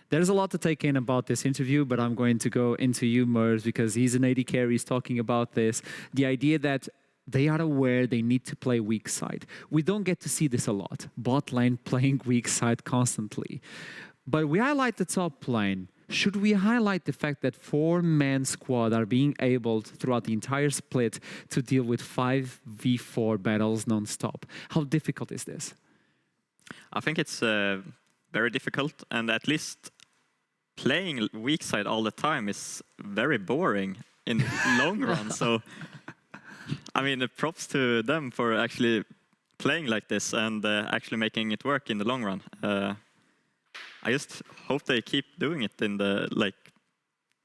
There's a lot to take in about this interview, but I'm going to go into you, Murs, because he's an AD carry. He's talking about this. The idea that they are aware they need to play weak side. We don't get to see this a lot. Bot lane playing weak side constantly. But we highlight the top lane. Should we highlight the fact that 4-man squad are being able to, throughout the entire split to deal with 5v4 battles non-stop? How difficult is this? I think it's very difficult, and at least playing weak side all the time is very boring in the long run. So, I mean, props to them for actually playing like this and actually making it work in the long run. I just hope they keep doing it in the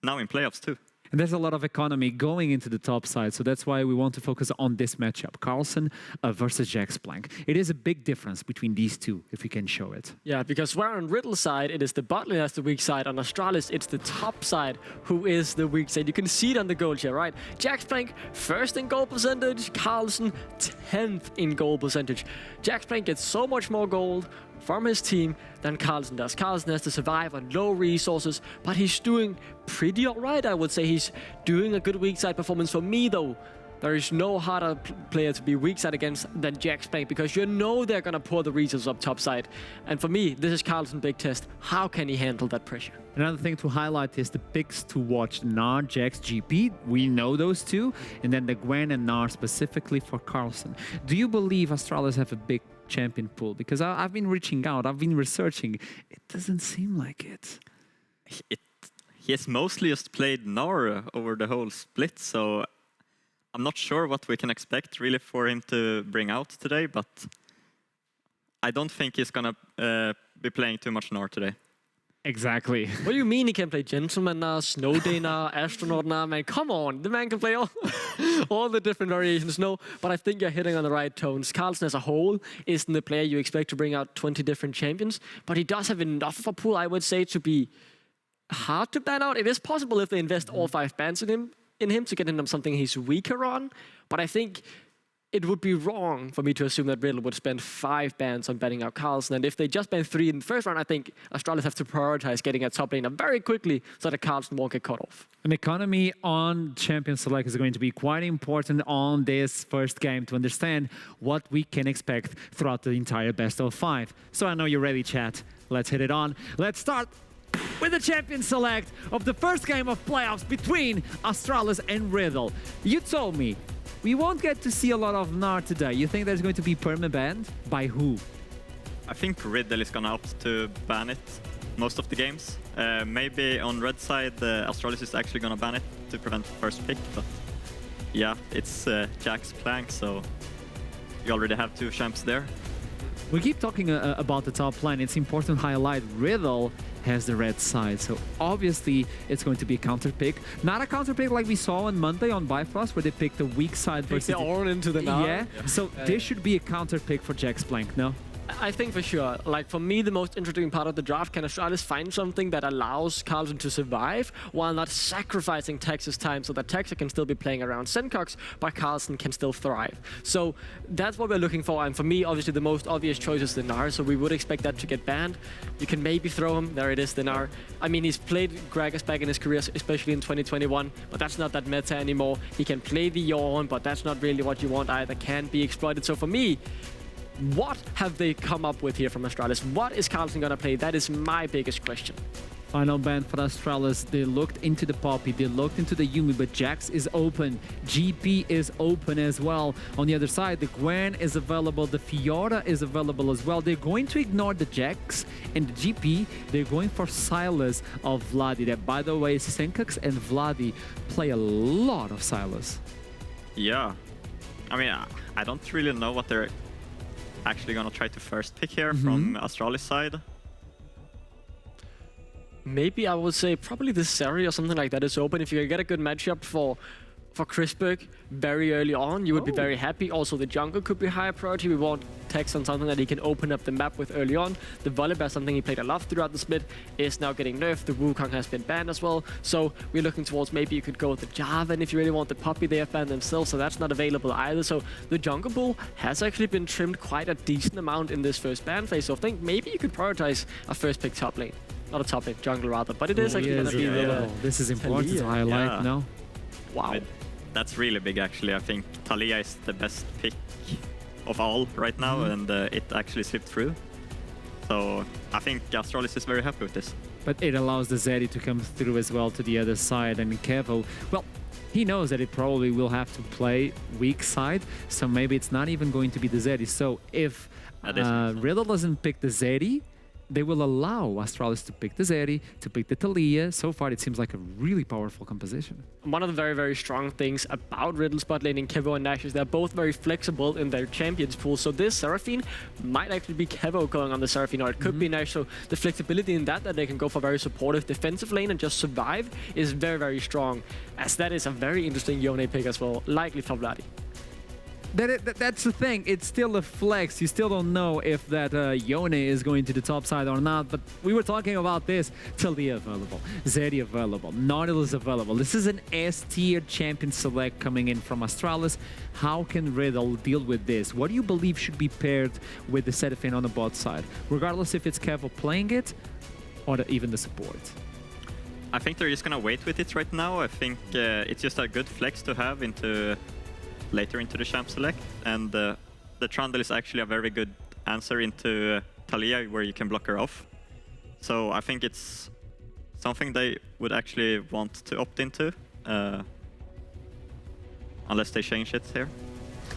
now in playoffs too. And there's a lot of economy going into the top side, so that's why we want to focus on this matchup. Carlsen versus Jaxplank. It is a big difference between these two, if we can show it. Yeah, because where on Riddle's side, it is the bot lane that's the weak side. On Astralis, it's the top side who is the weak side. You can see it on the goal here, right? Jaxplank, first in goal percentage. Carlsen, 10th in goal percentage. Jaxplank gets so much more gold from his team than Carlsen does. Carlsen has to survive on low resources, but he's doing pretty alright, I would say. He's doing a good weak side performance. For me, though, there is no harder player to be weak side against than Jaxplank, because you know they're gonna pour the resources up top side. And for me, this is Carlsen's big test. How can he handle that pressure? Another thing to highlight is the picks to watch: Gnar, Jax, GP. We know those two. And then the Gwen and Gnar specifically for Carlsen. Do you believe Astralis have a big champion pool? Because I've been reaching out, I've been researching. It doesn't seem like it. He has mostly just played Gnar over the whole split, so I'm not sure what we can expect really for him to bring out today, but I don't think he's gonna be playing too much Gnar today. Exactly. What do you mean he can play Gentleman now, Snow Day now, Astronaut now? Man, come on. The man can play all the different variations. No, but I think you're hitting on the right tones. Carlsen as a whole isn't the player you expect to bring out 20 different champions, but he does have enough of a pool, I would say, to be hard to ban out. It is possible if they invest all 5 bans in him to get him something he's weaker on, but I think it would be wrong for me to assume that Riddle would spend 5 bans on banning out Carlsen. And if they just ban 3 in the first round, I think Astralis have to prioritize getting a top laner very quickly so that Carlsen won't get cut off. An economy on Champion Select is going to be quite important on this first game to understand what we can expect throughout the entire best of 5. So I know you're ready, chat. Let's hit it on. Let's start with the Champion Select of the first game of playoffs between Astralis and Riddle. You told me we won't get to see a lot of Gnar today. You think there's going to be perma-banned? By who? I think Riddle is gonna opt to ban it most of the games. Maybe on red side, Astralis is actually gonna ban it to prevent first pick, but yeah, it's Jaxplank, so you already have 2 champs there. We keep talking about the top lane. It's important to highlight Riddle has the red side, so obviously it's going to be a counter pick. Not a counter pick like we saw on Monday on Bifrost, where they picked the weak side versus the Ornn into the Gnar. Yeah, so this should be a counter pick for Jaxplank, no? I think for sure. Like, for me, the most interesting part of the draft, can Astralis find something that allows Carlsen to survive while not sacrificing Texas time so that Texas can still be playing around Sencox, but Carlsen can still thrive. So that's what we're looking for. And for me, obviously, the most obvious choice is the Gnar, so we would expect that to get banned. You can maybe throw him. There it is, the Gnar. I mean, he's played Gragas back in his career, especially in 2021, but that's not that meta anymore. He can play the Ornn, but that's not really what you want either. Can be exploited. So for me, what have they come up with here from Astralis? What is Carlsen gonna play? That is my biggest question. Final ban for Astralis. They looked into the Poppy, they looked into the Yuumi, but Jax is open. GP is open as well. On the other side, the Gwen is available, the Fiora is available as well. They're going to ignore the Jax and the GP. They're going for Silas of Vladi. That, by the way, Sencox and Vladi play a lot of Silas. Yeah. I mean, I don't really know what they're actually gonna try to first pick here from Astralis side. Maybe I would say probably the Sari or something like that is open. If you get a good matchup for Chrisberg very early on, you would be very happy. Also, the jungle could be higher priority. We want Tex on something that he can open up the map with early on. The Volibear, something he played a lot throughout the split, is now getting nerfed. The Wukong has been banned as well. So we're looking towards maybe you could go with the Jarvan if you really want the Poppy. They have banned themselves, so that's not available either. So the jungle pool has actually been trimmed quite a decent amount in this first ban phase. So I think maybe you could prioritize a first pick top lane. not a top lane, jungle rather, but it is actually going to be Riddle. This is important to Taliyah. highlight Yeah. now. Wow. That's really big, actually. I think Taliyah is the best pick of all right now, and it actually slipped through. So I think Astralis is very happy with this. But it allows the Zeri to come through as well to the other side. And Kevo, well, he knows that it probably will have to play weak side, so maybe it's not even going to be the Zeri. So if That makes sense. Riddle doesn't pick the Zeri, they will allow Astralis to pick the Zeri, to pick the Taliyah. So far, it seems like a really powerful composition. One of the very, very strong things about Riddle's bot lane and Kevo and Nash is they're both very flexible in their champions pool. So this Seraphine might actually be Kevo going on the Seraphine, or it could be Nash. So the flexibility in that they can go for very supportive defensive lane and just survive is very, very strong. As that is a very interesting Yone pick as well, likely for Vladi. That's the thing. It's still a flex. You still don't know if that Yone is going to the top side or not. But we were talking about this. Taliyah available. Zeri available. Nautilus available. This is an S-tier champion select coming in from Astralis. How can Riddle deal with this? What do you believe should be paired with the Seraphine on the bot side? Regardless if it's Kevo playing it or even the support. I think they're just going to wait with it right now. I think it's just a good flex to have later into the champ select, and the Trundle is actually a very good answer into Taliyah, where you can block her off. So I think it's something they would actually want to opt into, unless they change it here.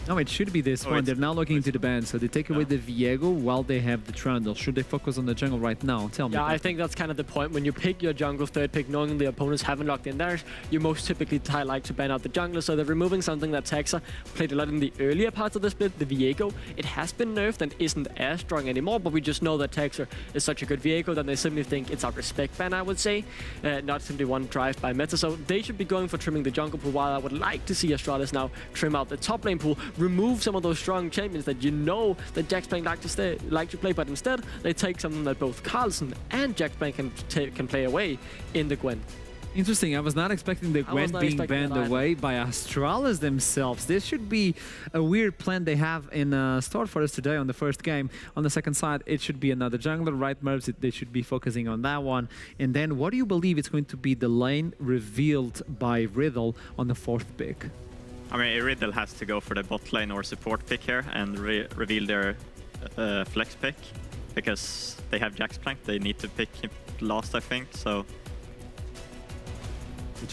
No, it should be this one. They're now looking into the ban, so they take away the Viego while they have the Trundle. Should they focus on the jungle right now? Tell me. Yeah, I think that's kind of the point. When you pick your jungle third pick, knowing the opponents haven't locked in theirs, you most typically like to ban out the jungler. So they're removing something that Texa played a lot in the earlier parts of the split, the Viego. It has been nerfed and isn't as strong anymore, but we just know that Texa is such a good Viego that they simply think it's a respect ban, I would say, not simply one drive by meta. So they should be going for trimming the jungle pool, while I would like to see Astralis now trim out the top lane pool, remove some of those strong champions that you know that Jax Blank like to play, but instead they take something that both Carlsen and Jax Blank can play away in the Gwen. Interesting. I was not expecting the Gwen being banned away by Astralis themselves. This should be a weird plan they have in store for us today on the first game. On the second side, it should be another jungler, right, Mervs? They should be focusing on that one. And then what do you believe is going to be the lane revealed by Riddle on the fourth pick? I mean, Riddle has to go for the bot lane or support pick here and reveal their flex pick, because they have Jax Plank. They need to pick him last, I think. So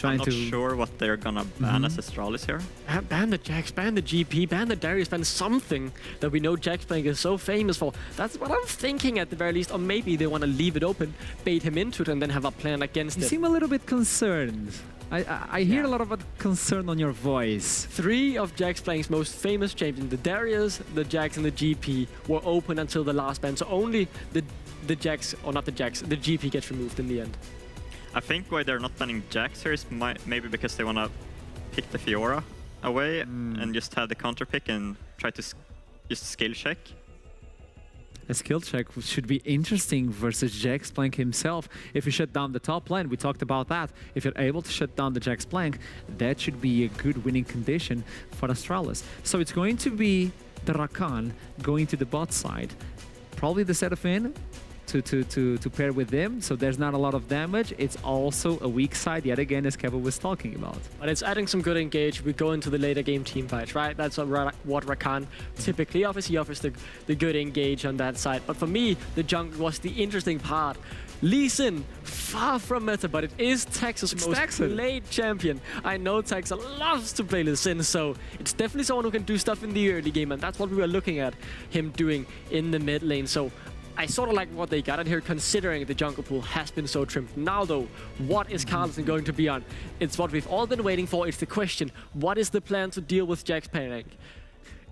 I'm not sure what they're gonna ban as Astralis here. Ban the Jax, ban the GP, ban the Darius, ban something that we know Jax Blank is so famous for. That's what I'm thinking at the very least. Or maybe they want to leave it open, bait him into it, and then have a plan against it. You seem a little bit concerned. I hear a lot of concern on your voice. 3 of Jax Blank's most famous champions, the Darius, the Jax, and the GP, were open until the last ban. So only the Jax, or not the Jax, the GP gets removed in the end. I think why they're not banning Jax here is maybe because they want to pick the Fiora away and just have the counter pick and try to just skill check. A skill check should be interesting versus Jax Blank himself. If you shut down the top lane, we talked about that. If you're able to shut down the Jax Blank, that should be a good winning condition for Astralis. So it's going to be the Rakan going to the bot side. Probably the Seraphine to pair with them, so there's not a lot of damage. It's also a weak side, yet again, as Kevin was talking about. But it's adding some good engage. We go into the later game team fights, right? That's what Rakan typically offers. He offers the good engage on that side. But for me, the jungle was the interesting part. Lee Sin, far from meta, but it is Texas' most played champion. I know Texas loves to play Lee Sin, so it's definitely someone who can do stuff in the early game, and that's what we were looking at him doing in the mid lane. So I sort of like what they got in here, considering the jungle pool has been so trimmed. Now though, what is Carlsen going to be on? It's what we've all been waiting for. It's the question, what is the plan to deal with Jax Blank?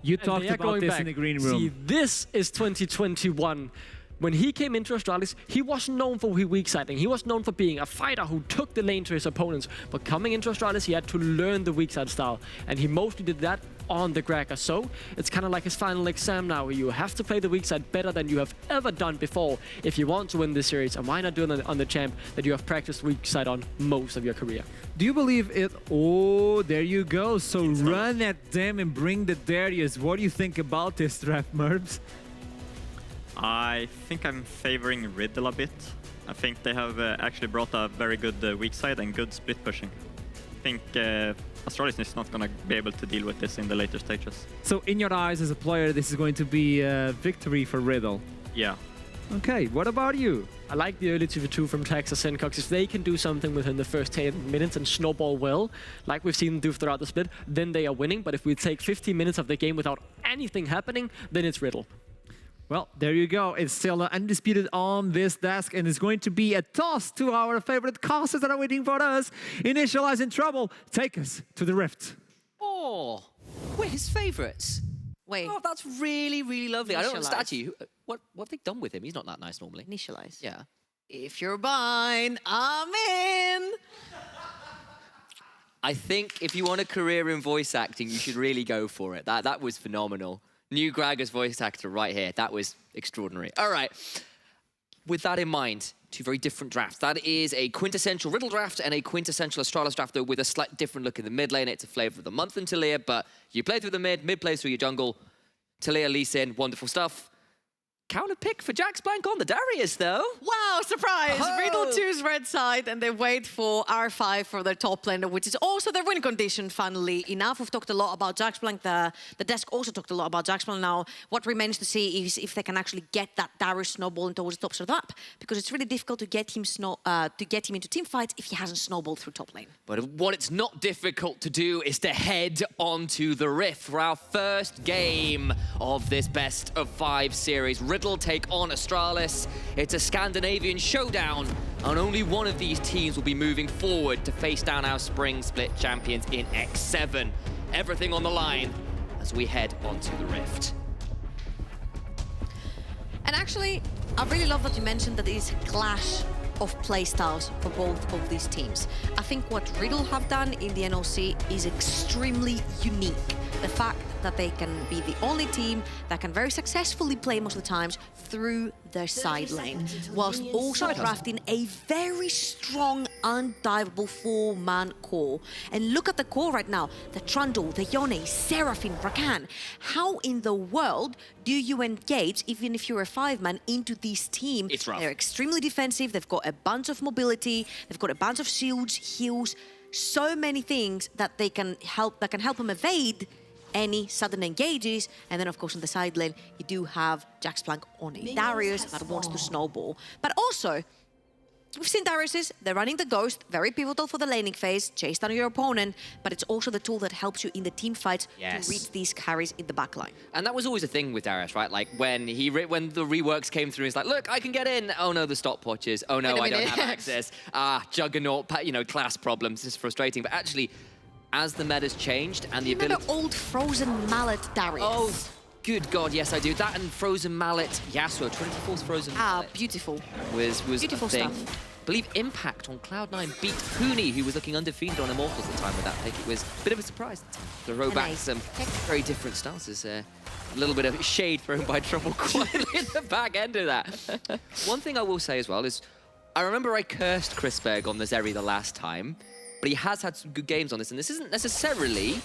You talked about this in the green room. See, this is 2021. When he came into Astralis, he wasn't known for weak siding. He was known for being a fighter who took the lane to his opponents. But coming into Astralis, he had to learn the weak side style. And he mostly did that on the Gregor. So it's kind of like his final exam now, where you have to play the weak side better than you have ever done before if you want to win this series. And why not do it on the champ that you have practiced weak side on most of your career? Do you believe it? Oh, there you go. So run at them and bring the Darius. What do you think about this draft, Merbs? I think I'm favoring Riddle a bit. I think they have actually brought a very good weak side and good split pushing. I think Astralis is not going to be able to deal with this in the later stages. So in your eyes as a player, this is going to be a victory for Riddle. Yeah. Okay, what about you? I like the early 2v2 from Texas Sencox. If they can do something within the first 10 minutes and snowball well, like we've seen them do throughout the split, then they are winning. But if we take 15 minutes of the game without anything happening, then it's Riddle. Well, there you go. It's still undisputed on this desk, and it's going to be a toss to our favorite casters that are waiting for us. Initialize in trouble. Take us to the Rift. Oh, we're his favourites. Wait. Oh, that's really, really lovely. I don't understand. Initialize. Actually, what have they done with him? He's not that nice normally. Initialize. Yeah. If you're mine, I'm in. I think if you want a career in voice acting, you should really go for it. That was phenomenal. New Gregor's voice actor right here. That was extraordinary. All right. With that in mind, two very different drafts. That is a quintessential Riddle draft and a quintessential Astralis draft, though with a slight different look in the mid lane. It's a flavor of the month in Talia, but you play through the mid plays through your jungle. Talia, Lee Sin, wonderful stuff. Counter pick for Jax Blank on the Darius, though. Wow, surprise! Oh. Riddle choose red side and they wait for R5 for their top laner, which is also their win condition, funnily enough. We've talked a lot about Jax Blank. The desk also talked a lot about Jax Blank. Now, what remains to see is if they can actually get that Darius snowballing towards the top side of the map, because it's really difficult to get him into team fights if he hasn't snowballed through top lane. But what it's not difficult to do is to head onto the Rift for our first game of this best of 5 series. Riddle take on Astralis. It's a Scandinavian showdown, and only one of these teams will be moving forward to face down our spring split champions in X7. Everything on the line as we head onto the Rift. And actually, I really love that you mentioned that it is a clash of playstyles for both of these teams. I think what Riddle have done in the NLC is extremely unique. The fact that they can be the only team that can very successfully play most of the times through their side lane, whilst also crafting a very strong, undivable 4-man core. And look at the core right now. The Trundle, the Yone, Seraphine, Rakan. How in the world do you engage, even if you're a 5-man, into this team? It's rough. They're extremely defensive. They've got a bunch of mobility. They've got a bunch of shields, heals, so many things that they can help them evade any sudden engages. And then, of course, on the side lane, you do have Jax Blank on a Darius that wants to snowball. But also, we've seen Dariuses, they're running the Ghost, very pivotal for the laning phase, chase down your opponent, but it's also the tool that helps you in the team fights to reach these carries in the backline. And that was always a thing with Darius, right? Like when the reworks came through, he's like, look, I can get in. Oh no, the stopwatches. Oh no, I don't have access. Juggernaut, class problems. This is frustrating. But actually, as the meta's changed and the ability... Remember old Frozen Mallet Darius? Oh, good God, yes I do. That and Frozen Mallet Yasuo, 24th Frozen Mallet. Beautiful. Was beautiful a thing. stuff. I believe Impact on Cloud9 beat Huni, who was looking undefeated on Immortals at the time with that pick. It was a bit of a surprise at the time. To throw back some very different stances. A little bit of shade thrown by Trouble quietly in the back end of that. One thing I will say as well is, I remember I cursed Chrisberg on the Zeri the last time, but he has had some good games on this, and this isn't necessarily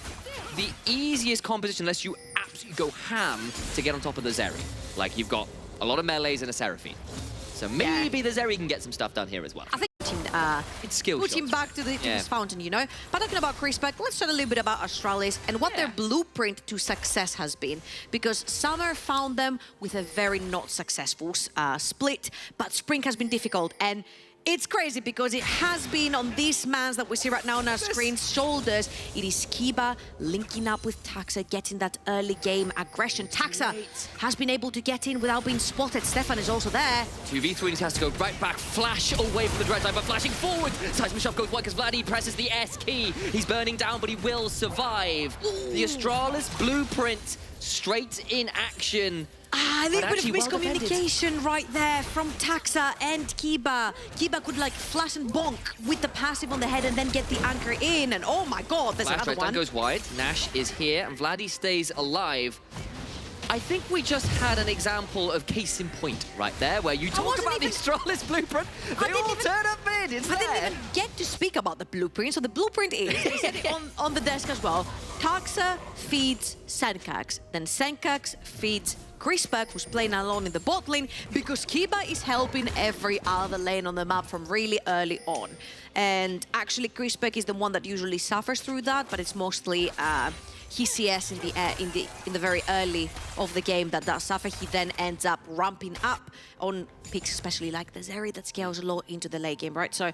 the easiest composition unless you absolutely go ham to get on top of the Zeri. Like, you've got a lot of melees and a Seraphine. So maybe the Zeri can get some stuff done here as well. I think it's skill put him shots. back to his fountain, you know? But talking about Chrisberg, let's talk a little bit about Astralis and what their blueprint to success has been. Because Summer found them with a very not successful split, but Spring has been difficult. And it's crazy because it has been on these mans that we see right now on our screen's shoulders. It is Kiba linking up with Taxa, getting that early game aggression. Taxa has been able to get in without being spotted. Stefan is also there. 2v3 and he has to go right back, flash away from the Dread Line, but flashing forward. Seismishov goes wide because Vladdy presses the S key. He's burning down, but he will survive. The Astralis blueprint straight in action. A little bit of miscommunication right there from Taxa and Kiba. Kiba could like flash and bonk with the passive on the head and then get the anchor in. And oh my God, there's another one. Goes wide. Nash is here and Vladdy stays alive. I think we just had an example of case in point right there, where you talk about the Astralis blueprint, they all turn up mid. It's there. I didn't even get to speak about the blueprint. So the blueprint is, they said it on the desk as well, Taxa feeds Senkax, then Senkax feeds Crispberg, who's playing alone in the bot lane, because Kiba is helping every other lane on the map from really early on. And actually, Crispberg is the one that usually suffers through that, but it's mostly his CS in the very early of the game that does suffer. He then ends up ramping up on picks, especially like the Zeri that scales a lot into the late game, right? So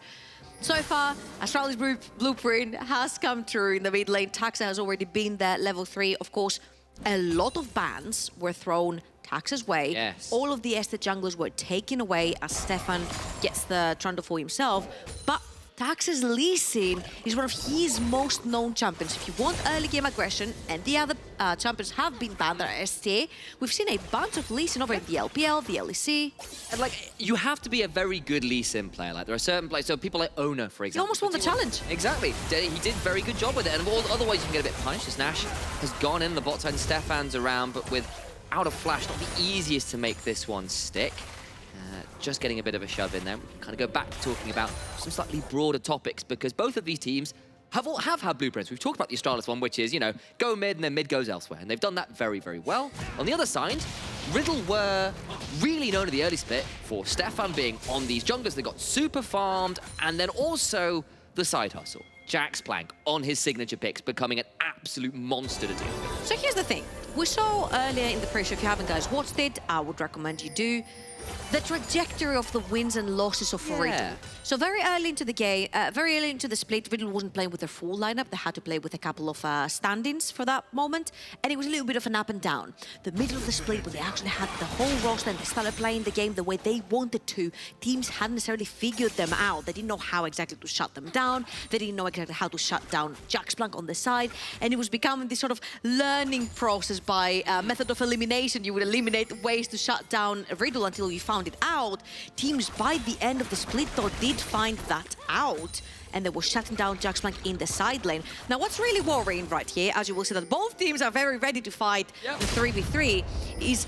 far, Astralis' blueprint has come true in the mid lane. Taxa has already been there, level 3. Of course, a lot of bans were thrown Taxa's way. Yes. All of the Ested junglers were taken away as Stefan gets the Trundle for himself. But Taxa's Lee Sin is one of his most known champions. If you want early game aggression, and the other champions have been banned at STA, we've seen a bunch of Lee Sin over in the LPL, the LEC. And like, you have to be a very good Lee Sin player. Like, there are certain players, so people like Ona, for He example. almost won the challenge. Exactly. He did a very good job with it. And otherwise, you can get a bit punished, as Nash has gone in the bot side and Stefan's around, but with out of flash, not the easiest to make this one stick. Just getting a bit of a shove in there. We can kind of go back to talking about some slightly broader topics, because both of these teams have had blueprints. We've talked about the Astralis one, which is, you know, go mid and then mid goes elsewhere. And they've done that very, very well. On the other side, Riddle were really known in the early split for Stefan being on these junglers that got super farmed, and then also the side hustle. Jax Plank on his signature picks, becoming an absolute monster to deal with. So here's the thing. We saw earlier in the pre-show, if you haven't guys watched it, I would recommend you do, the trajectory of the wins and losses of Riddle. So very early into the game, very early into the split, Riddle wasn't playing with their full lineup. They had to play with a couple of stand-ins for that moment, and it was a little bit of an up and down. The middle of the split, when they actually had the whole roster and they started playing the game the way they wanted to, teams hadn't necessarily figured them out. They didn't know how exactly to shut them down. They didn't know exactly how to shut down Jax Plank on the side, and it was becoming this sort of learning process by method of elimination. You would eliminate ways to shut down Riddle until you found it out. Teams by the end of the split though did find that out, and they were shutting down Jax Plank in the side lane. Now what's really worrying right here, as you will see that both teams are very ready to fight the 3v3, is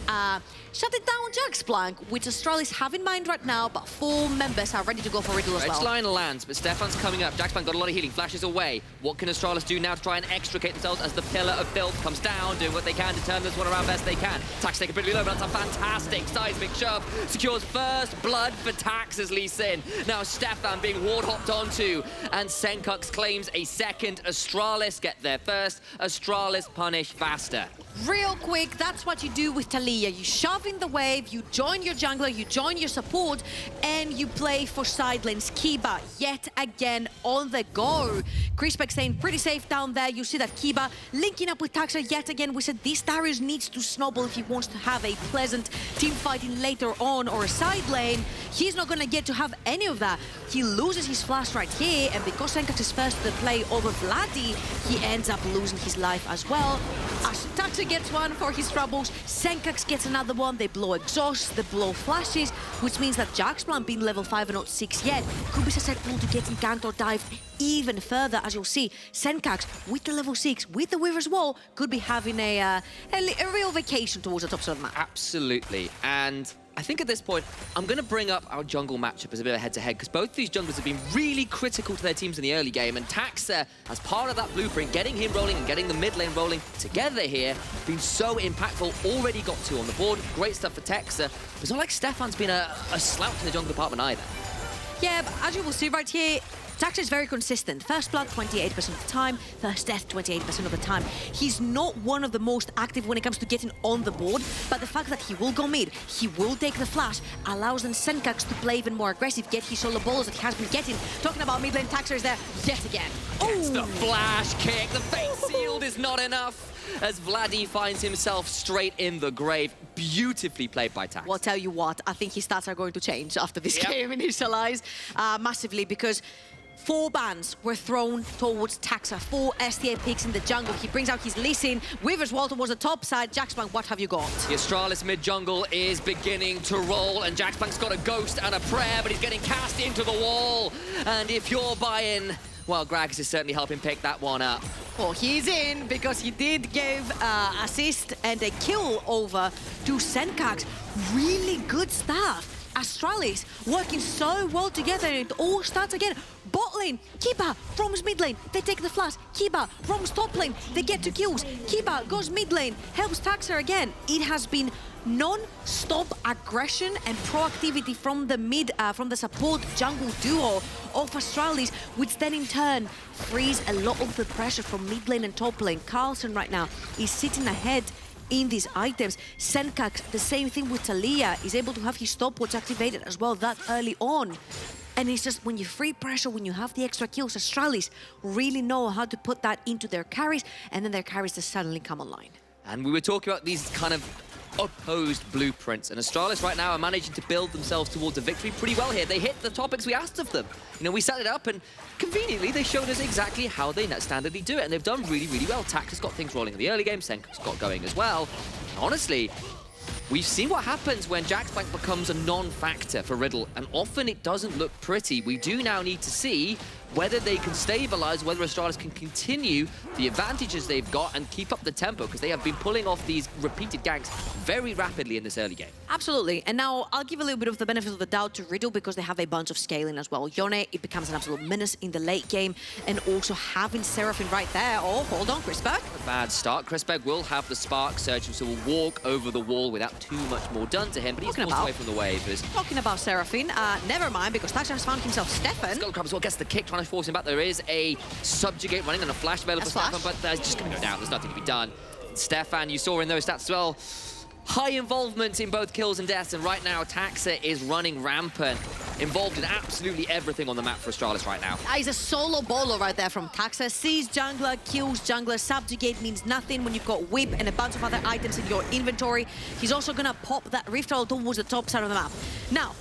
shutting down Jax Plank, which Astralis have in mind right now, but 4 members are ready to go for Riddle as well. Edge line lands, but Stefan's coming up. Jax Plank got a lot of healing, flashes away. What can Astralis do now to try and extricate themselves as the Pillar of Filth comes down, doing what they can to turn this one around best they can. Tax taking pretty low, but that's a fantastic seismic shove. Secures first blood for Tax as Lee Sin. Now Stefan being ward hopped onto, and Senkux claims a second. Astralis get there first. Astralis punish faster. Real quick, that's what you do with Talia. You shove in the wave, you join your jungler, you join your support, and you play for side lanes. Kiba, yet again, on the go. Crispberg staying pretty safe down there. You see that Kiba linking up with Taxa yet again. We said this Darius needs to snowball if he wants to have a pleasant team fighting later on or a side lane. He's not gonna get to have any of that. He loses his flash right here, and because Senkux is first to the play over Vladdy, he ends up losing his life as well. As Taxa gets one for his troubles, Senkux gets another one. They blow exhaust, they blow flashes, which means that Jax Plank being level 5 and not 6 yet could be susceptible to getting ganked or dived even further. As you'll see, Senkux with the level 6, with the Weaver's Wall, could be having a real vacation towards the top side of the map. Absolutely. And I think at this point, I'm going to bring up our jungle matchup as a bit of a head-to-head, because both these junglers have been really critical to their teams in the early game, and Taxa, as part of that blueprint, getting him rolling and getting the mid lane rolling together here, been so impactful. Already got 2 on the board. Great stuff for Taxa. It's not like Stefan's been a slouch in the jungle department either. Yeah, but as you will see right here, Taxa is very consistent. First blood 28% of the time, first death 28% of the time. He's not one of the most active when it comes to getting on the board, but the fact that he will go mid, he will take the flash, allows then Senkux to play even more aggressive, get his solo balls that he has been getting. Talking about mid lane, Taxa is there yet again. Gets the flash kick. The face shield is not enough, as Vladdy finds himself straight in the grave. Beautifully played by Tax. Well, I'll tell you what, I think his stats are going to change after this game initialized massively, because 4 bans were thrown towards Taxa. 4 STA picks in the jungle. He brings out his Lee Sin. Weaver's Wall towards the top side. Jax Plank, what have you got? The Astralis mid-jungle is beginning to roll, and Jax Plank's got a ghost and a prayer, but he's getting cast into the wall. And if you're buying, well, Gragas is certainly helping pick that one up. Well, he's in, because he did give assist and a kill over to Senkux. Really good stuff. Astralis working so well together, and it all starts again. Bot lane, Kiba roams mid lane, they take the flash. Kiba roams top lane, they get 2 kills. Kiba goes mid lane, helps Taxa again. It has been non-stop aggression and proactivity from the support jungle duo of Astralis, which then in turn frees a lot of the pressure from mid lane and top lane. Carlsen right now is sitting ahead in these items. Senkax, the same thing with Talia, is able to have his stopwatch activated as well that early on. And it's just when you free pressure, when you have the extra kills, Astralis really know how to put that into their carries, and then their carries just suddenly come online. And we were talking about these kind of opposed blueprints, and Astralis right now are managing to build themselves towards a victory pretty well here. They hit the topics we asked of them. You know, we set it up, and conveniently they showed us exactly how they standardly do it, and they've done really, really well. Tax has got things rolling in the early game, Senka's got going as well. And honestly, we've seen what happens when Jaxbank becomes a non-factor for Riddle, and often it doesn't look pretty. We do now need to see whether they can stabilize, whether Astralis can continue the advantages they've got and keep up the tempo, because they have been pulling off these repeated ganks very rapidly in this early game. Absolutely. And now I'll give a little bit of the benefit of the doubt to Riddle, because they have a bunch of scaling as well. Yone, it becomes an absolute menace in the late game, and also having Seraphine right there. Oh, hold on, Chrisberg. A bad start. Chrisberg will have the spark surge, so will walk over the wall without too much more done to him, but he's forced away from the waivers. Talking about Seraphine, never mind, because Taxa has found himself Stefan. Skullcrab as well gets the kick, trying to force him back. There is a subjugate running and a flash available for Stefan, but there's just going to go down. There's nothing to be done. Stefan, you saw in those stats as well, high involvement in both kills and deaths, and right now Taxa is running rampant, involved in absolutely everything on the map for Astralis right now. He's a solo bowler right there from Taxa. Sees jungler, kills jungler. Subjugate means nothing when you've got whip and a bunch of other items in your inventory. He's also going to pop that Rift Roll towards the top side of the map. Now,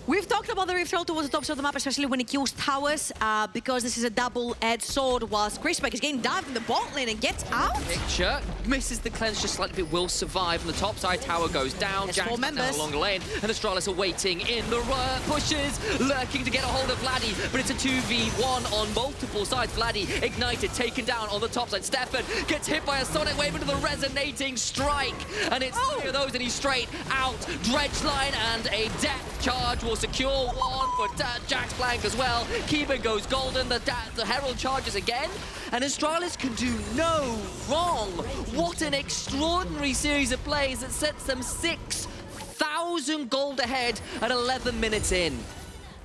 we've talked about the Rift Roll towards the top side of the map, especially when he kills towers, because this is a double-edged sword, whilst Chrisberg is getting dived in the bot lane and gets out. Picture misses the cleanse just slightly, but will survive. And the top side tower goes down. There's Jax 4 down members along the lane, and Astralis are waiting in the pushes, lurking to get a hold of Vladdy, but it's a 2v1 on multiple sides. Vladdy ignited, taken down on the top side. Stefan gets hit by a sonic wave into the resonating strike, and it's 3 of those, and he's straight out. Dredge line and a death charge will secure one for Jaxbank as well. Keeban goes golden, the Herald charges again, and Astralis can do no wrong. What an extraordinary series of plays that sets them 6,000 gold ahead at 11 minutes in.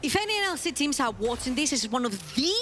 If any NLC teams are watching, this is one of the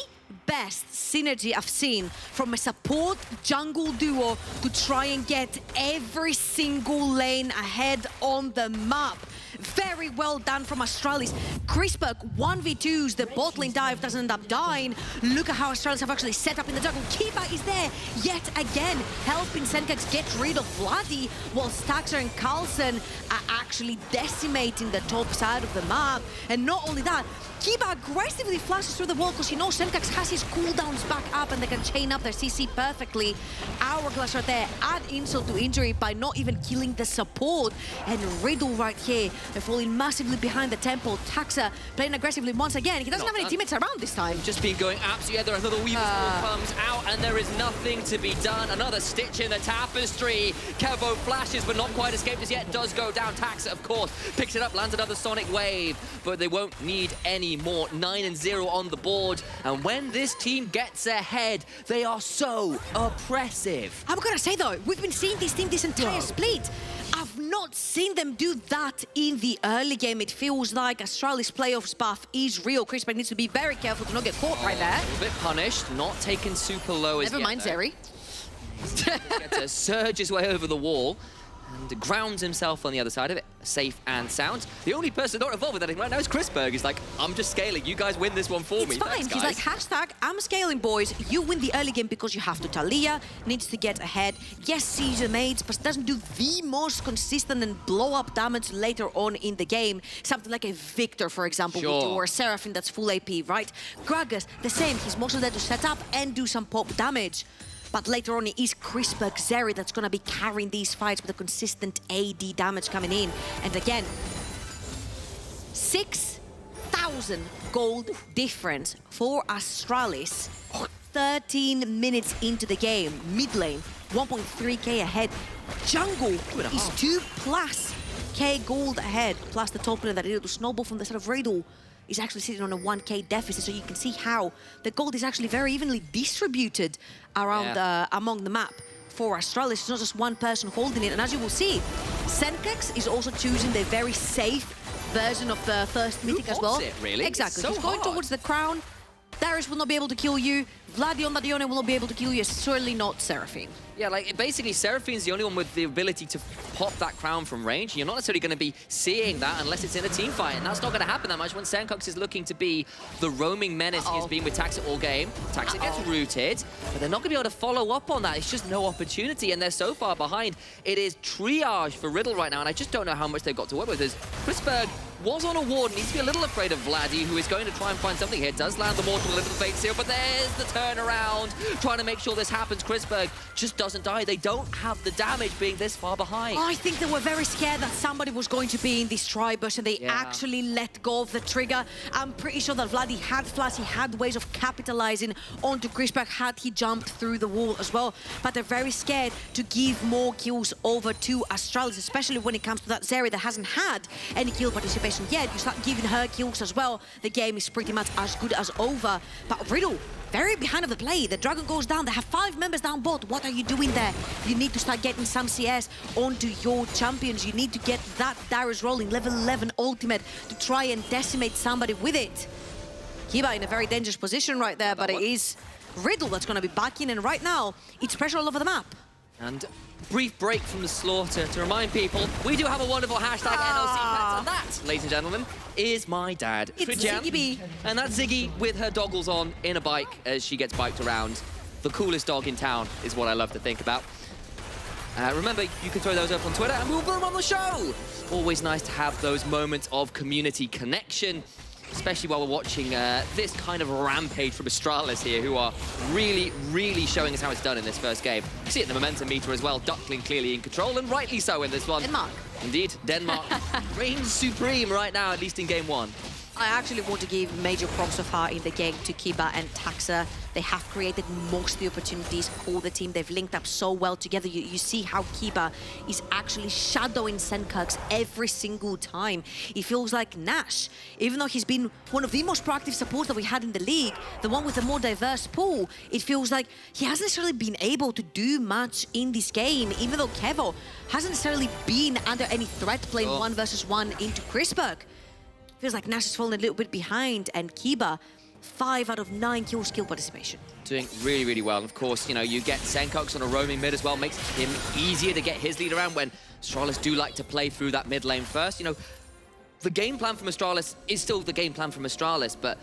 best synergy I've seen from a support jungle duo to try and get every single lane ahead on the map. Very well done from Astralis. Chrisberg 1v2s, the bot lane dive doesn't end up dying. Look at how Astralis have actually set up in the jungle. Kiba is there yet again, helping Senkax get rid of Vladdy, while Staxer and Carlsen are actually decimating the top side of the map. And not only that, Kiba aggressively flashes through the wall because he knows Senkax has his cooldowns back up and they can chain up their CC perfectly. Hourglass right there, add insult to injury by not even killing the support. And Riddle right here, they're falling massively behind the tempo. Taxa playing aggressively once again. He doesn't have any teammates around this time. Just been going absolutely other. Another Weaver Swarm comes out, and there is nothing to be done. Another stitch in the tapestry. Kevo flashes, but not quite escaped as yet. Does go down. Taxa, of course, picks it up, lands another Sonic Wave, but they won't need any more. 9-0 on the board, and when this team gets ahead, they are so oppressive. I'm gonna say though, we've been seeing this team this entire split. I've not seen them do that in the early game. It feels like Astralis playoffs buff is real. Chrisberg needs to be very careful to not get caught right there. A bit punished, not taken super low as Never mind, Zeri. Gets a surge his way over the wall and grounds himself on the other side of it, safe and sound. The only person not involved with anything right now is Chrisberg. He's like, I'm just scaling. You guys win this one for me. It's fine. He's like, hashtag, I'm scaling, boys. You win the early game because you have to. Talia needs to get ahead. Yes, Caesar mates, but doesn't do the most consistent and blow-up damage later on in the game. Something like a Victor, for example, would do, or a Seraphine that's full AP, right? Gragas, the same. He's mostly there to set up and do some pop damage. But later on, it is Chrisberg Zeri that's going to be carrying these fights with a consistent AD damage coming in. And again, 6,000 gold difference for Astralis. 13 minutes into the game. Mid lane, 1.3k ahead. Jungle is 2+ gold ahead, plus the top lane that Riddle snowball from the side of Riddle is actually sitting on a 1k deficit, so you can see how the gold is actually very evenly distributed around among the map for Astralis. It's not just one person holding it, and as you will see, Senkex is also choosing the very safe version of the first mythic as well. It, really? Exactly. So He's going hard. towards the crown. Darius will not be able to kill you. Vladi on Dione will not be able to kill you. Certainly not Seraphine. Yeah, like, basically, Seraphine's the only one with the ability to pop that crown from range. You're not necessarily going to be seeing that unless it's in a team fight, and that's not going to happen that much when Senkex is looking to be the roaming menace he has been with Taxa all game. Taxa gets rooted, but they're not going to be able to follow up on that. It's just no opportunity, and they're so far behind. It is triage for Riddle right now, and I just don't know how much they've got to work with. As Chrisberg was on a ward, needs to be a little afraid of Vladdy, who is going to try and find something here. Does land the mortal, a little fate seal, but there's the turnaround. Trying to make sure this happens. Chrisberg just doesn't die. They don't have the damage being this far behind. I think they were very scared that somebody was going to be in this tri-bush, and they actually let go of the trigger. I'm pretty sure that Vladdy had flash, he had ways of capitalizing onto Chrisberg had he jumped through the wall as well. But they're very scared to give more kills over to Astralis, especially when it comes to that Zeri that hasn't had any kill participation yet. You start giving her kills as well, the game is pretty much as good as over. But Riddle, very behind of the play. The Dragon goes down. They have 5 members down bot. What are you doing there? You need to start getting some CS onto your champions. You need to get that Darius rolling, level 11 ultimate, to try and decimate somebody with it. Kiba in a very dangerous position right there, but it is Riddle that's going to be back in, and right now, it's pressure all over the map. And brief break from the slaughter to remind people, we do have a wonderful hashtag NLC pets, and that, ladies and gentlemen, is my dad. It's Trijam. Ziggy B. And that's Ziggy with her doggles on in a bike as she gets biked around. The coolest dog in town is what I love to think about. Remember, you can throw those up on Twitter and we'll put them on the show. Always nice to have those moments of community connection, especially while we're watching this kind of rampage from Astralis here, who are really, really showing us how it's done in this first game. You see it in the momentum meter as well. Duckling clearly in control, and rightly so in this one. Denmark. Indeed, Denmark reigns supreme right now, at least in game 1. I actually want to give major props so far in the game to Kiba and Taxa. They have created most of the opportunities for the team. They've linked up so well together. You see how Kiba is actually shadowing Senkex every single time. It feels like Nash, even though he's been one of the most proactive supports that we had in the league, the one with the more diverse pool, it feels like he hasn't necessarily been able to do much in this game, even though Kevo hasn't necessarily been under any threat playing 1 versus 1 into Chrisberg. Feels like Nash has fallen a little bit behind, and Kiba, 5 out of 9 kill skill participation. Doing really, really well. And of course, you know, you get Senkex on a roaming mid as well, makes him easier to get his lead around when Astralis do like to play through that mid lane first. You know, the game plan from Astralis is still the game plan from Astralis, but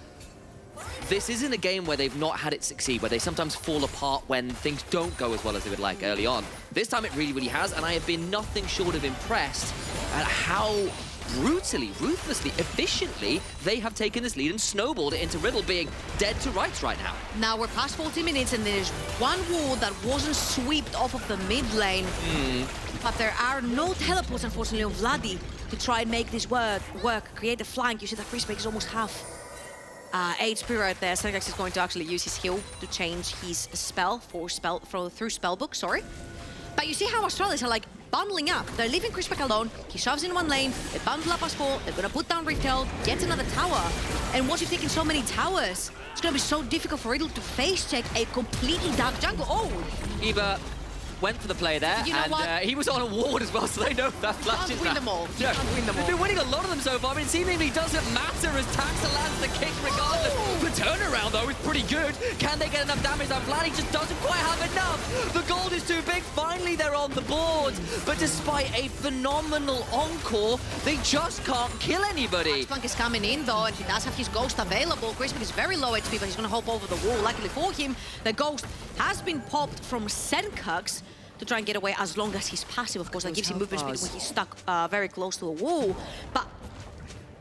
this isn't a game where they've not had it succeed, where they sometimes fall apart when things don't go as well as they would like early on. This time it really, really has, and I have been nothing short of impressed at how brutally, ruthlessly, efficiently they have taken this lead and snowballed it into Riddle being dead to rights right now. Now we're past 40 minutes and there's one wall that wasn't swept off of the mid lane. But there are no teleports, unfortunately, on Vladdy to try and make this work, create a flank. You see that Chrisberg is almost half HP right there. Senkex is going to actually use his heal to change his spell through spellbook, sorry. But you see how Astralis are like bundling up. They're leaving Chrisberg alone. He shoves in one lane. They bundle up as 4. They're gonna put down Retail, get another tower. And once you've taken so many towers, it's gonna be so difficult for Riddle to face check a completely dark jungle. Oh! Eva went for the play there, You know and he was on a ward as well, so they know that flash is Can't win them all. Yeah. Can't win them all. They've been winning a lot of them so far, but it seemingly doesn't matter as Taxa lands the kick regardless. The turnaround, though, is pretty good. Can they get enough damage? That Vladdy just doesn't quite have enough. The gold is too big. Finally, they're on the board. But despite a phenomenal encore, they just can't kill anybody. Spunk is coming in, though, and he does have his Ghost available. Chrisberg is very low HP, but he's gonna hop over the wall. Luckily for him, the Ghost has been popped from Senkex to try and get away as long as he's passive. Of course, that gives him movement speed when he's stuck very close to a wall. But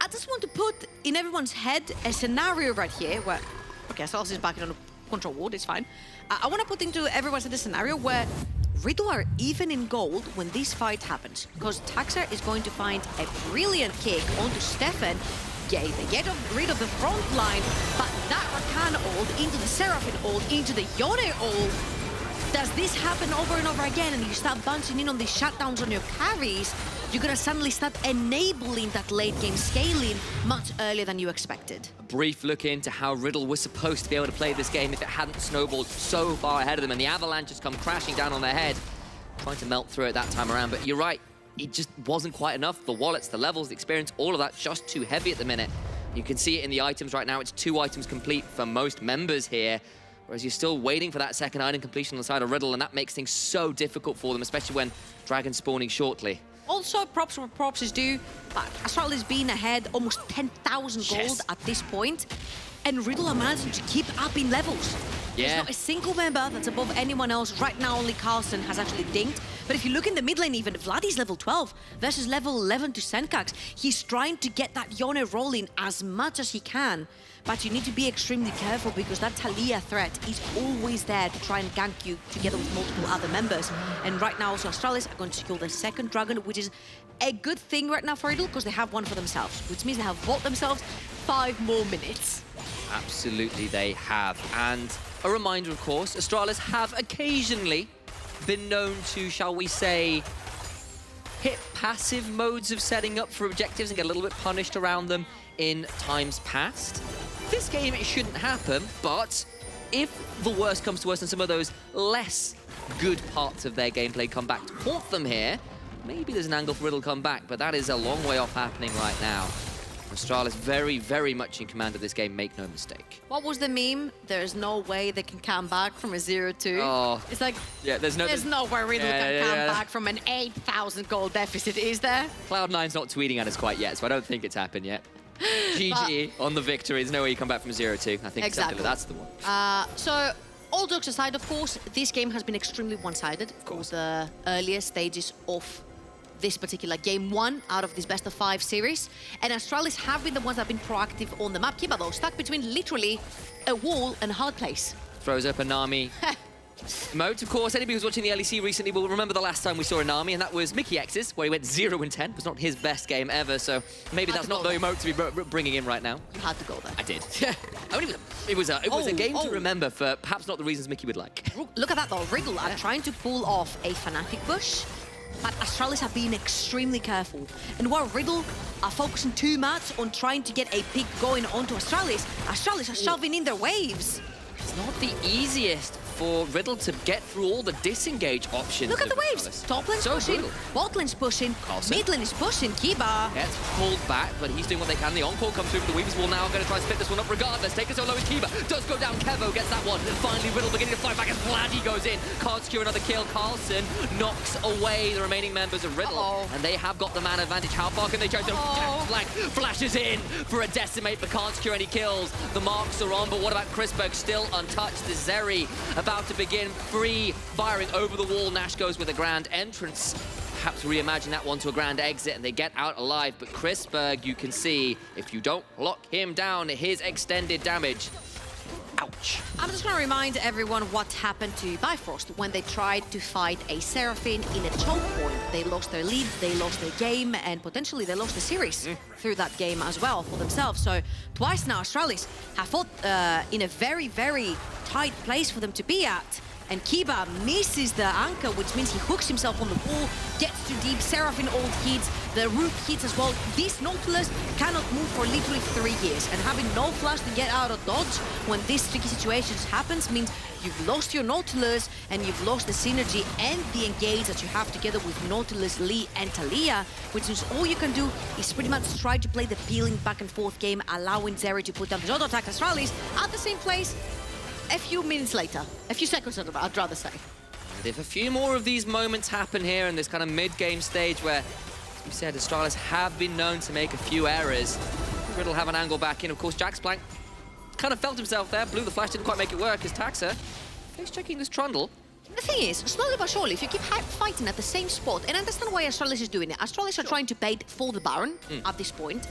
I just want to put in everyone's head a scenario right here where, okay, Astralis is backing on a control ward, it's fine. I want to put into everyone's head a scenario where Riddle are even in gold when this fight happens, because Taxa is going to find a brilliant kick onto Stefan. Yeah, they get rid of the front line, but that Arcana ult into the Seraphine ult, into the Yone ult. Does this happen over and over again and you start bouncing in on these shutdowns on your carries, you're gonna suddenly start enabling that late game scaling much earlier than you expected. A brief look into how Riddle was supposed to be able to play this game if it hadn't snowballed so far ahead of them, and the avalanche has come crashing down on their head, trying to melt through it that time around. But you're right, it just wasn't quite enough. The wallets, the levels, the experience, all of that just too heavy at the minute. You can see it in the items right now. It's 2 items complete for most members here, whereas you're still waiting for that second item completion on the side of Riddle, and that makes things so difficult for them, especially when Dragon's spawning shortly. Also, props where props is due. Astralis being ahead almost 10,000 gold Yes. at this point, and Riddle are managing to keep up in levels. There's Yeah. not a single member that's above anyone else. Right now, only Carlsen has actually dinked. But if you look in the mid lane even, Vladdy's level 12 versus level 11 to Senkax. He's trying to get that Yone rolling as much as he can. But you need to be extremely careful because that Talia threat is always there to try and gank you together with multiple other members. And right now, also Astralis are going to secure the second dragon, which is a good thing right now for Riddle because they have one for themselves, which means they have bought themselves 5 more minutes. Absolutely, they have. And a reminder, of course, Astralis have occasionally been known to, shall we say, hit passive modes of setting up for objectives and get a little bit punished around them in times past. This game, it shouldn't happen, but if the worst comes to worst and some of those less good parts of their gameplay come back to haunt them here, maybe there's an angle for Riddle to come back, but that is a long way off happening right now. Astralis very, very much in command of this game, make no mistake. What was the meme? There's no way they can come back from a 0-2. Oh. It's like, Yeah, there's no way Riddle can come back from an 8,000 gold deficit, is there? Cloud9's not tweeting at us quite yet, so I don't think it's happened yet. GG on the victory. There's no way you come back from 0-2. I think Exactly. that's the one. So, all jokes aside, of course, this game has been extremely one-sided for the earlier stages of this particular game 1 out of this best of 5 series. And Astralis have been the ones that have been proactive on the map. Kiba, though, stuck between literally a wall and a hard place. Throws up a Nami emote. Of course, anybody who's watching the LEC recently will remember the last time we saw a Nami, and that was Mickey X's, where he went 0-10. It was not his best game ever, so maybe that's not the emote to be bringing in right now. You had to go there. I did. It was a game to remember for perhaps not the reasons Mickey would like. Look at that, though. Riddle are trying to pull off a Fnatic push, but Astralis have been extremely careful. And while Riddle are focusing too much on trying to get a pick going onto Astralis, Astralis are shoving in their waves. It's not the easiest for Riddle to get through all the disengage options. Look at the of waves. Astralis. Top lane's So pushing, brutal. bot lane's pushing, Carlsen. mid lane is pushing, Kiba. Gets pulled back, but he's doing what they can. The encore comes through for the Weavers Wall now. Going to try and split this one up regardless. Take it so low as Kiba. Does go down. Kevo gets that one. And finally, Riddle beginning to fight back as Vladdy goes in. Can't secure another kill. Carlsen knocks away the remaining members of Riddle. And they have got the man advantage. How far can they try to flank? Flashes in for a decimate, but can't secure any kills. The marks are on, but what about Chrisberg? Still untouched. The Zeri about to begin free firing over the wall. Nash goes with a grand entrance. Perhaps reimagine that one to a grand exit and they get out alive. But Chrisberg, you can see, if you don't lock him down, his extended damage. Ouch. I'm just going to remind everyone what happened to Bifrost when they tried to fight a Seraphine in a choke point. They lost their lead, they lost their game, and potentially they lost the series through that game as well for themselves. So twice now Astralis have fought in a very, very tight place for them to be at. And Kiba misses the anchor, which means he hooks himself on the wall, gets too deep. Seraphine ult hits, the root hits as well. This Nautilus cannot move for literally 3 years. And having no flash to get out of dodge when this tricky situation happens means you've lost your Nautilus and you've lost the synergy and the engage that you have together with Nautilus, Lee, and Talia, which means all you can do is pretty much try to play the peeling back and forth game, allowing Zeri to put down his auto attack Astralis at the same place. A few minutes later, a few seconds later, I'd rather say. And if a few more of these moments happen here in this kind of mid-game stage where, as we said, Astralis have been known to make a few errors, Riddle have an angle back in. Of course, Jax Blank kind of felt himself there. Blew the flash, didn't quite make it work as Taxa face checking this Trundle. The thing is, slowly but surely, if you keep fighting at the same spot, and I understand why Astralis is doing it. Astralis are trying to bait for the Baron at this point.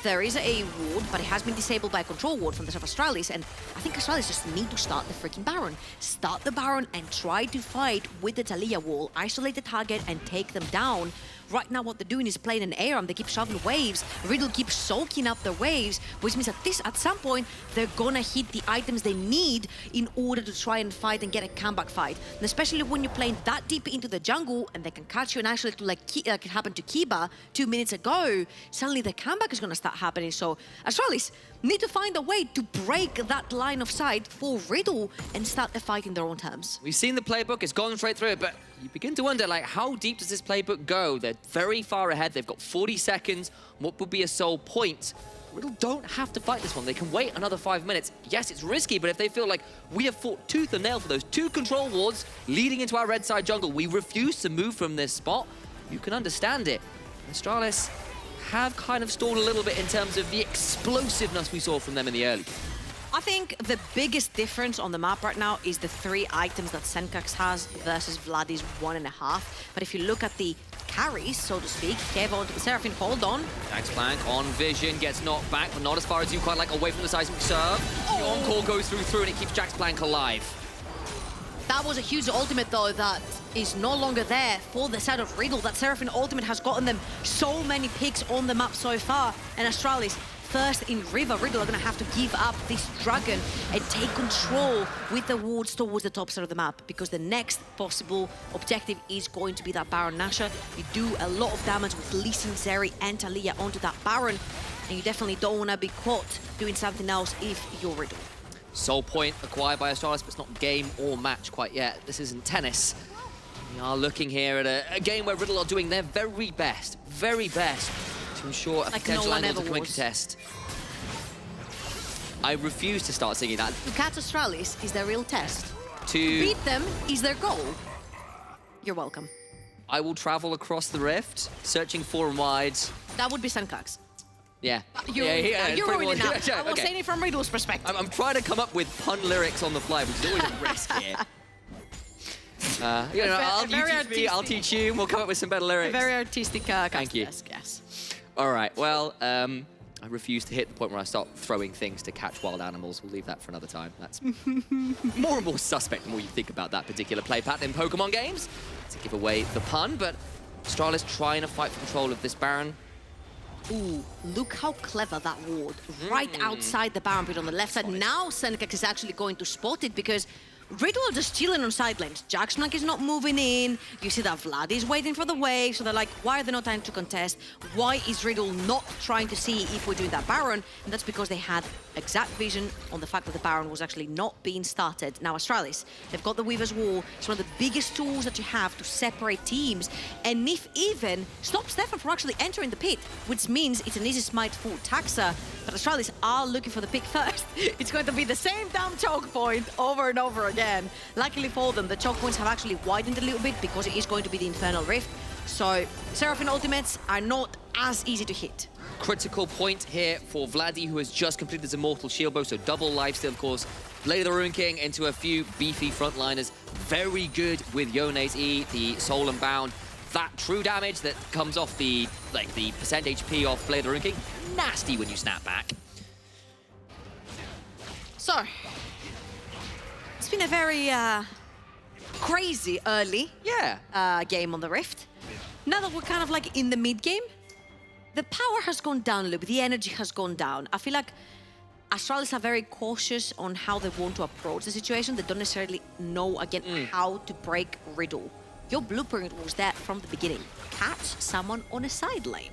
There is a ward, but it has been disabled by a control ward from the side of Astralis, and I think Astralis just need to start the freaking Baron. Start the Baron and try to fight with the Talia wall, isolate the target and take them down. Right now what they're doing is playing an ARAM, they keep shoving waves, Riddle keeps soaking up the waves, which means at some point they're gonna hit the items they need in order to try and fight and get a comeback fight. And especially when you're playing that deep into the jungle and they can catch you and actually like it happened to Kiba 2 minutes ago, suddenly the comeback is gonna start happening. So Astralis need to find a way to break that line of sight for Riddle and start a fight in their own terms. We've seen the playbook, it's gone straight through it, but You begin to wonder, like, how deep does this playbook go? They're very far ahead. They've got 40 seconds. What would be a sole point? Riddle don't have to fight this one. They can wait another 5 minutes. Yes, it's risky, but if they feel like we have fought tooth and nail for those 2 control wards leading into our red side jungle, we refuse to move from this spot, you can understand it. Astralis have kind of stalled a little bit in terms of the explosiveness we saw from them in the early. I think the biggest difference on the map right now is the 3 items that Senkax has versus Vladdy's 1.5. But if you look at the carries, so to speak, Kevo to the Seraphine, hold on. Jaxplank on vision, gets knocked back, but not as far as you quite like, away from the seismic serve. The on-call goes through, and it keeps Jaxplank alive. That was a huge ultimate, though, that is no longer there for the side of Riddle. That Seraphine ultimate has gotten them so many picks on the map so far. And Astralis, first in River, Riddle are going to have to give up this dragon and take control with the wards towards the top side of the map, because the next possible objective is going to be that Baron Nashor. You do a lot of damage with Lee Sin, Zeri, and Talia onto that Baron, and you definitely don't want to be caught doing something else if you're Riddle. Soul point acquired by Astralis, but it's not game or match quite yet. This isn't tennis. We are looking here at a game where Riddle are doing their very best to ensure a potential angle to come and contest. I refuse to start singing that. To catch Astralis is their real test. To beat them is their goal. You're welcome. I will travel across the rift, searching far and wide. That would be Senkax. Yeah. You're ruining it now. Yeah, I was saying it from Riddle's perspective. I'm trying to come up with pun lyrics on the fly, which is always a risk here. You know, I'll teach you, we'll come up with some better lyrics. A very artistic Thank you. Yes. All right, well, I refuse to hit the point where I start throwing things to catch wild animals. We'll leave that for another time. That's more and more suspect the more you think about that particular play pattern in Pokemon games. To give away the pun, but Astralis trying to fight for control of this Baron. Ooh, look how clever that ward. Right outside the Baron pit on the left side. Now Senkax is actually going to spot it, because Riddle are just chilling on side lanes. Jaxplank is not moving in. You see that Vlad is waiting for the wave, so they're like, why are they not trying to contest? Why is Riddle not trying to see if we're doing that Baron? And that's because they had exact vision on the fact that the Baron was actually not being started. Now Astralis, they've got the Weaver's Wall. It's one of the biggest tools that you have to separate teams. And if even, stop Stefan from actually entering the pit, which means it's an easy smite for Taxa. But Astralis are looking for the pick first. It's going to be the same damn choke point over and over again. Luckily for them, the choke points have actually widened a little bit because it is going to be the Infernal Rift. So Seraphine ultimates are not as easy to hit. Critical point here for Vladdy, who has just completed his Immortal Shield Bow, so double lifesteal, of course. Blade of the Rune King into a few beefy frontliners. Very good with Yone's E, the Soul and Bound. That true damage that comes off the percent HP off Blade of the Rune King. Nasty when you snap back. So, it's been a very crazy early game on the Rift. Now that we're kind of like in the mid game, the power has gone down a little bit, the energy has gone down. I feel like Astralis are very cautious on how they want to approach the situation. They don't necessarily know, again, how to break Riddle. Your blueprint was there from the beginning. Catch someone on a side lane.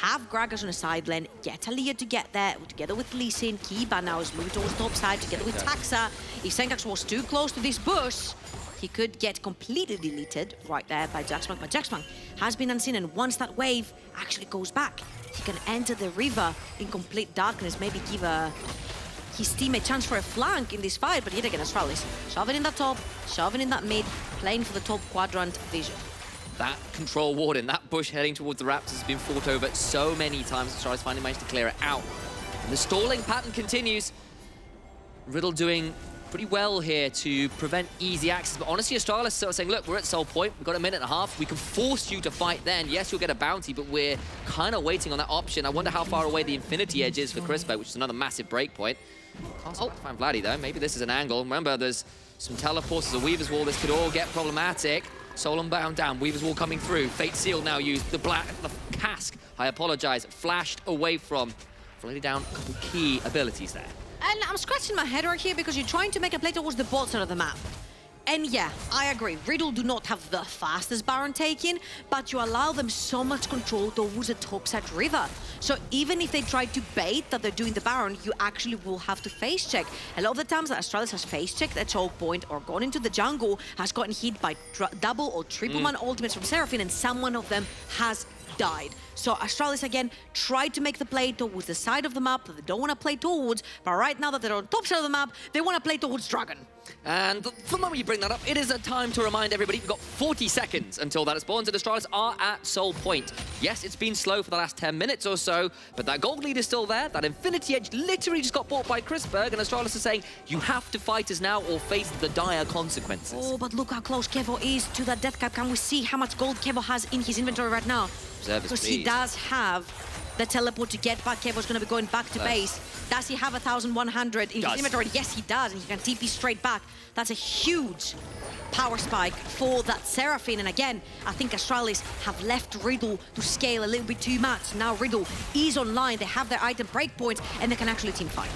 Have Gragas on a side lane, get Aaliyah to get there, together with Lee Sin. Kiba now is moving towards the top side, together with Taxa. If Senkax was too close to this bush, he could get completely deleted right there by Jaxplank. But Jaxplank has been unseen, and once that wave actually goes back, he can enter the river in complete darkness, maybe give his team a chance for a flank in this fight. But yet again, Astralis shoving in that top, shoving in that mid, playing for the top quadrant vision. That control ward in that bush heading towards the Raptors has been fought over so many times. Astralis finally managed to clear it out. And the stalling pattern continues. Riddle doing pretty well here to prevent easy access. But honestly, Astralis sort of saying, look, we're at Soul Point. We've got a minute and a half. We can force you to fight then. Yes, you'll get a bounty, but we're kind of waiting on that option. I wonder how far away the Infinity Edge is for Crispo, which is another massive break point. Can't find Vladdy, though. Maybe this is an angle. Remember, there's some teleports. There's a Weaver's Wall. This could all get problematic. Soul Unbound down, Weaver's Wall coming through. Fate Seal now used. The cask, I apologize, flashed away from. Vladdy down a couple key abilities there. And I'm scratching my head right here because you're trying to make a play towards the bot side of the map. And yeah, I agree. Riddle do not have the fastest Baron taken, but you allow them so much control towards the topside river. So even if they try to bait that they're doing the Baron, you actually will have to face check. A lot of the times that Astralis has face checked at choke point or gone into the jungle, has gotten hit by double or triple man ultimates from Seraphine, and someone of them has died. So Astralis again tried to make the play towards the side of the map that they don't want to play towards, but right now that they're on top side of the map, they want to play towards Dragon. And the moment you bring that up, it is a time to remind everybody we've got 40 seconds until that spawns, and Astralis are at Soul Point. Yes, it's been slow for the last 10 minutes or so, but that gold lead is still there. That Infinity Edge literally just got bought by Chrisberg, and Astralis is saying, you have to fight us now or face the dire consequences. Oh, but look how close Kevo is to that death cap. Can we see how much gold Kevo has in his inventory right now? Because he does have the teleport to get back. Kevo's going to be going back to base. Does he have 1,100 in his inventory? Yes, he does, and he can TP straight back. That's a huge power spike for that Seraphine. And again, I think Astralis have left Riddle to scale a little bit too much. Now Riddle is online. They have their item breakpoints, and they can actually team fight.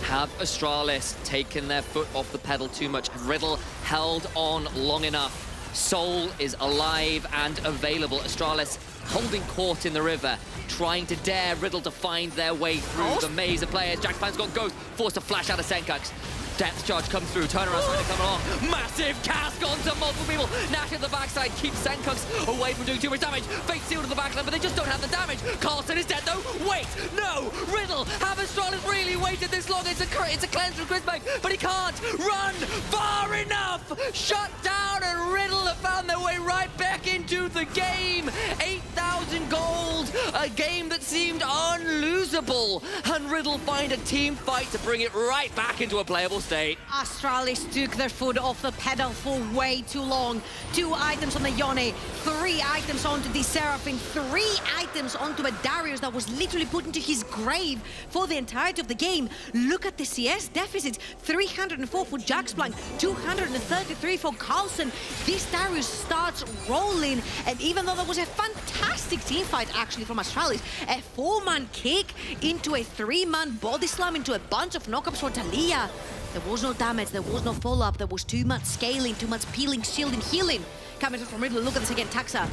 Have Astralis taken their foot off the pedal too much? Riddle held on long enough. Soul is alive and available. Astralis holding court in the river, trying to dare Riddle to find their way through the maze of players. Jackpan's got Ghost, forced to flash out of Senkax. Depth charge comes through, turnaround starting to come along. Massive cask onto multiple people. Nash at the backside keeps Senkax away from doing too much damage. Fate sealed to the backline, but they just don't have the damage. Carlson is dead though. Wait, no, Riddle, have Astralis really waited this long? It's a cleanse from Chrisberg, but he can't run far enough. Shut down, and Riddle have found their way right back into the game. 8,000 gold, a game that seemed unlosable, and Riddle find a team fight to bring it right back into a playable state. Astralis took their foot off the pedal for way too long. 2 items on the Yone, 3 items onto the Seraphine, 3 items onto a Darius that was literally put into his grave for the entirety of the game. Look at the CS deficit, 304 for Jaxplank, 233 for Carlson. This Darius starts rolling, and even though there was a fantastic team fight actually from Astralis, a 4-man kick into a 3-man body slam into a bunch of knockups for Talia. There was no damage, there was no follow-up, there was too much scaling, too much peeling, shielding, healing. Coming from Riddle, look at this again, Taxa